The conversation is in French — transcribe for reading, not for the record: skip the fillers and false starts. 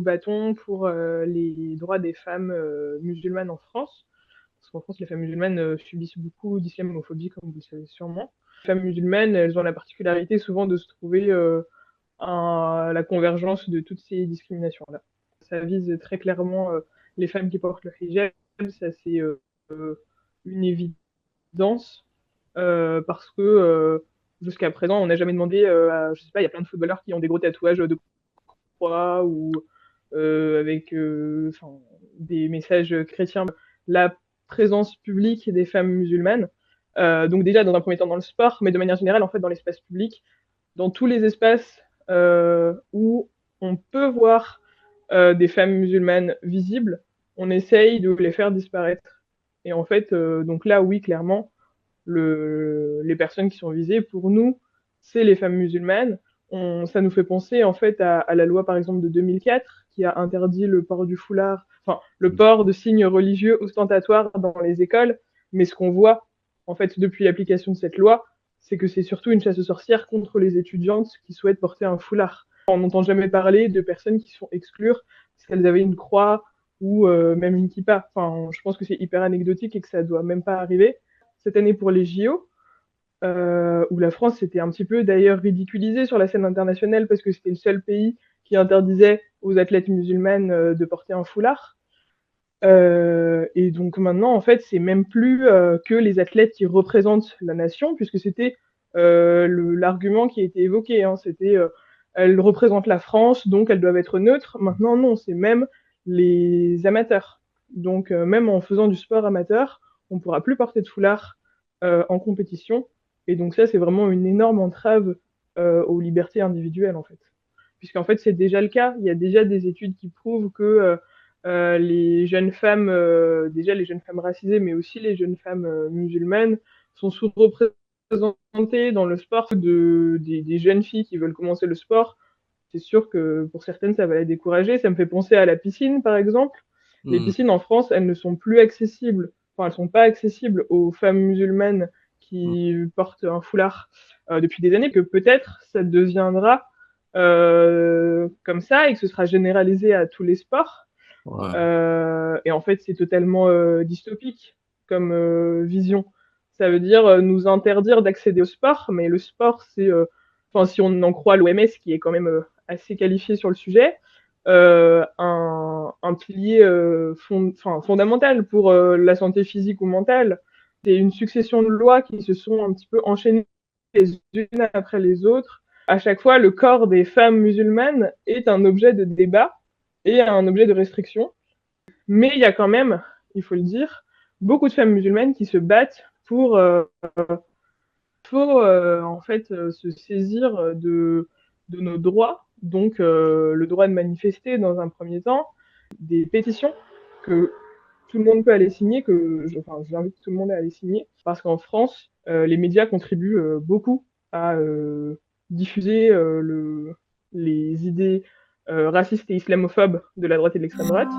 battons pour les droits des femmes musulmanes en France. Parce qu'en France, les femmes musulmanes subissent beaucoup d'islamophobie, comme vous le savez sûrement. Les femmes musulmanes, elles ont la particularité souvent de se trouver à la convergence de toutes ces discriminations-là. Ça vise très clairement les femmes qui portent le hijab, ça c'est une évidence, parce que jusqu'à présent, on n'a jamais demandé, je sais pas, il y a plein de footballeurs qui ont des gros tatouages de croix ou avec des messages chrétiens. La présence publique des femmes musulmanes, donc déjà dans un premier temps dans le sport, mais de manière générale en fait dans l'espace public, dans tous les espaces où on peut voir des femmes musulmanes visibles, on essaye de les faire disparaître. Et en fait, donc là, oui, clairement, les personnes qui sont visées, pour nous, c'est les femmes musulmanes. Ça nous fait penser en fait à la loi par exemple de 2004 qui a interdit le port du foulard, enfin le port de signes religieux ostentatoires dans les écoles. Mais ce qu'on voit en fait depuis l'application de cette loi, c'est que c'est surtout une chasse aux sorcières contre les étudiantes qui souhaitent porter un foulard. On n'entend jamais parler de personnes qui sont exclues parce qu'elles avaient une croix ou même une kippa. Enfin, je pense que c'est hyper anecdotique et que ça doit même pas arriver. Cette année pour les JO, où la France s'était un petit peu d'ailleurs ridiculisée sur la scène internationale parce que c'était le seul pays qui interdisait aux athlètes musulmanes de porter un foulard. Et donc maintenant, en fait, c'est même plus que les athlètes qui représentent la nation, puisque c'était l'argument qui a été évoqué. Hein, c'était elles représentent la France, donc elles doivent être neutres. Maintenant, non, c'est même les amateurs. Donc même en faisant du sport amateur, on ne pourra plus porter de foulard en compétition. Et donc ça, c'est vraiment une énorme entrave aux libertés individuelles, en fait. Puisqu'en fait, c'est déjà le cas. Il y a déjà des études qui prouvent que les jeunes femmes, déjà les jeunes femmes racisées, mais aussi les jeunes femmes musulmanes, sont sous-représentées dans le sport des jeunes filles qui veulent commencer le sport. C'est sûr que pour certaines, ça va les décourager. Ça me fait penser à la piscine, par exemple. Les piscines en France, elles ne sont plus accessibles, enfin, elles sont pas accessibles aux femmes musulmanes qui portent un foulard depuis des années, que peut-être ça deviendra comme ça et que ce sera généralisé à tous les sports. Ouais. Et en fait, c'est totalement dystopique comme vision. Ça veut dire nous interdire d'accéder au sport, mais le sport, c'est, enfin, si on en croit l'OMS, qui est quand même assez qualifié sur le sujet, un pilier fondamental pour la santé physique ou mentale. C'est une succession de lois qui se sont un petit peu enchaînées les unes après les autres. À chaque fois, le corps des femmes musulmanes est un objet de débat et un objet de restriction. Mais il y a quand même, il faut le dire, beaucoup de femmes musulmanes qui se battent pour en fait se saisir de nos droits, donc le droit de manifester dans un premier temps, des pétitions que tout le monde peut aller signer, j'invite tout le monde à aller signer, parce qu'en France, les médias contribuent beaucoup à diffuser les idées racistes et islamophobes de la droite et de l'extrême droite.